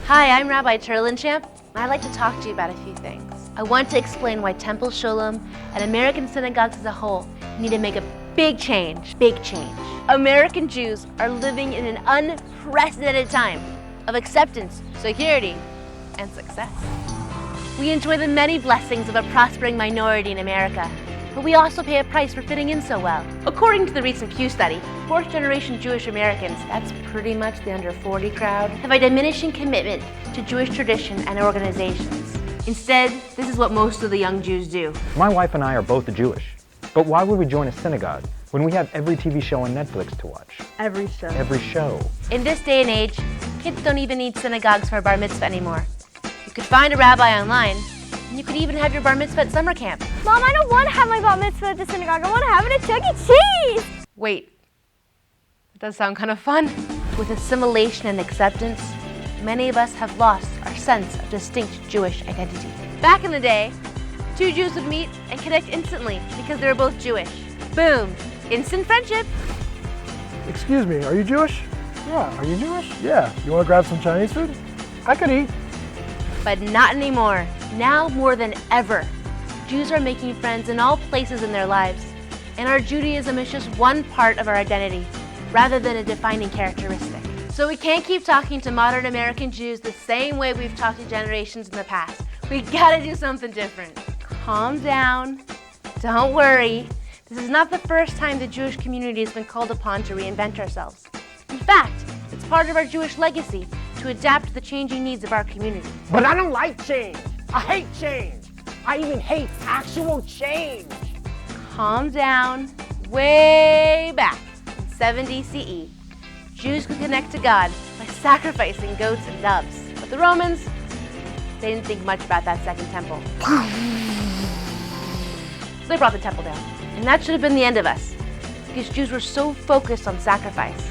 Hi, I'm Rabbi Terlinchamp, and I'd like to talk to you about a few things. I want to explain why Temple Sholom and American synagogues as a whole need to make a big change. American Jews are living in an unprecedented time of acceptance, security, and success. We enjoy the many blessings of a prospering minority in America, but we also pay a price for fitting in so well. According to the recent Pew study, fourth-generation Jewish Americans, that's pretty much the under 40 crowd, have a diminishing commitment to Jewish tradition and organizations. Instead, this is what most of the young Jews do. My wife and I are both Jewish, but why would we join a synagogue when we have every TV show on Netflix to watch? Every show. Every show. In this day and age, kids don't even need synagogues for a bar mitzvah anymore. You could find a rabbi online, and you could even have your bar mitzvah at summer camp. Mom, I don't want to have my bar mitzvah at the synagogue. I want to have it at Chuck E. Cheese. Wait, that does sound kind of fun. With assimilation and acceptance, many of us have lost our sense of distinct Jewish identity. Back in the day, two Jews would meet and connect instantly because they were both Jewish. Boom, instant friendship. Excuse me, are you Jewish? Yeah, are you Jewish? Yeah. You want to grab some Chinese food? I could eat. But not anymore. Now more than ever, Jews are making friends in all places in their lives, and our Judaism is just one part of our identity, rather than a defining characteristic. So we can't keep talking to modern American Jews the same way we've talked to generations in the past. We gotta do something different. Calm down. Don't worry. This is not the first time the Jewish community has been called upon to reinvent ourselves. In fact, it's part of our Jewish legacy to adapt to the changing needs of our community. But I don't like change. I hate change. I even hate actual change. Calm down. Way back in 70 CE, Jews could connect to God by sacrificing goats and doves. But the Romans, they didn't think much about that second temple. So they brought the temple down. And that should have been the end of us, because Jews were so focused on sacrifice.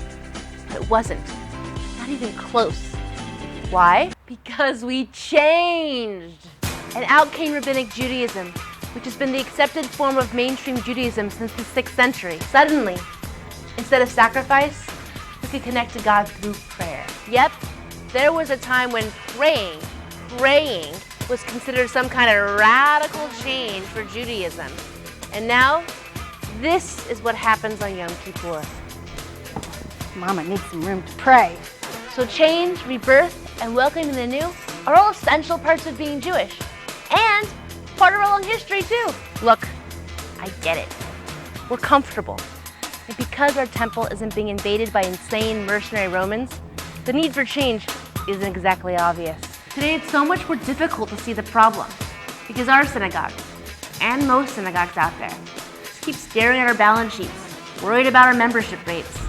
But it wasn't. Not even close. Why? Because we changed. And out came Rabbinic Judaism, which has been the accepted form of mainstream Judaism since the 6th century. Suddenly, instead of sacrifice, we could connect to God through prayer. Yep, there was a time when praying was considered some kind of radical change for Judaism. And now, this is what happens on Yom Kippur. Mama needs some room to pray. So change, rebirth, and welcoming the new are all essential parts of being Jewish. And part of our long history, too. Look, I get it. We're comfortable. And because our temple isn't being invaded by insane mercenary Romans, the need for change isn't exactly obvious. Today, it's so much more difficult to see the problem, because our synagogue, and most synagogues out there, just keep staring at our balance sheets, worried about our membership rates.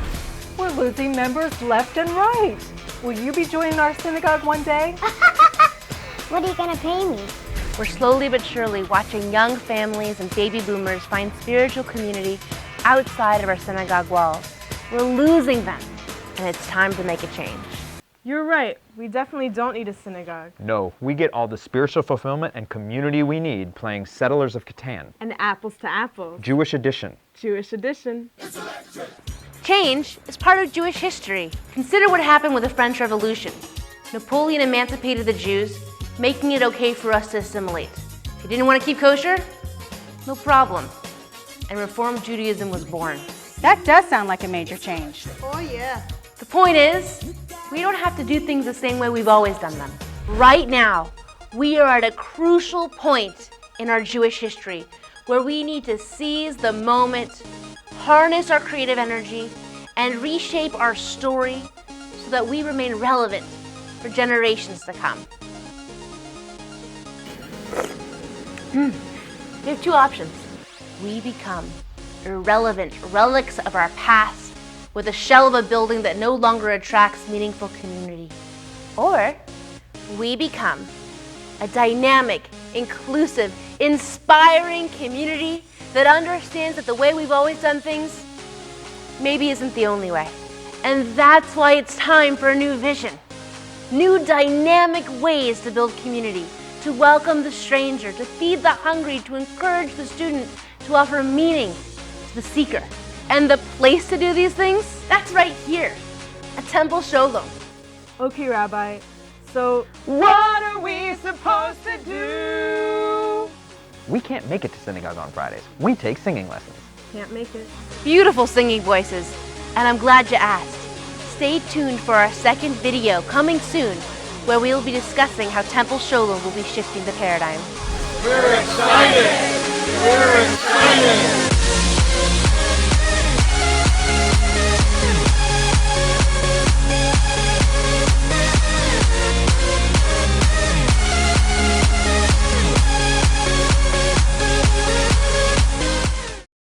We're losing members left and right. Will you be joining our synagogue one day? What are you going to pay me? We're slowly but surely watching young families and baby boomers find spiritual community outside of our synagogue walls. We're losing them, and it's time to make a change. You're right. We definitely don't need a synagogue. No, we get all the spiritual fulfillment and community we need playing Settlers of Catan. And apples to apples. Jewish edition. Jewish edition. Change is part of Jewish history. Consider what happened with the French Revolution. Napoleon emancipated the Jews, making it okay for us to assimilate. If you didn't want to keep kosher, no problem. And Reform Judaism was born. That does sound like a major change. Oh, yeah. The point is, we don't have to do things the same way we've always done them. Right now, we are at a crucial point in our Jewish history where we need to seize the moment, harness our creative energy, and reshape our story so that we remain relevant for generations to come. We have two options. We become irrelevant relics of our past with a shell of a building that no longer attracts meaningful community. Or we become a dynamic, inclusive, inspiring community that understands that the way we've always done things maybe isn't the only way. And that's why it's time for a new vision. New dynamic ways to build community, to welcome the stranger, to feed the hungry, to encourage the student, to offer meaning to the seeker. And the place to do these things, that's right here, at Temple Sholom. Okay, Rabbi. So, what are we supposed to do? We can't make it to synagogue on Fridays. We take singing lessons. Can't make it. Beautiful singing voices, and I'm glad you asked. Stay tuned for our second video coming soon, where we will be discussing how Temple Sholom will be shifting the paradigm. We're excited! We're excited!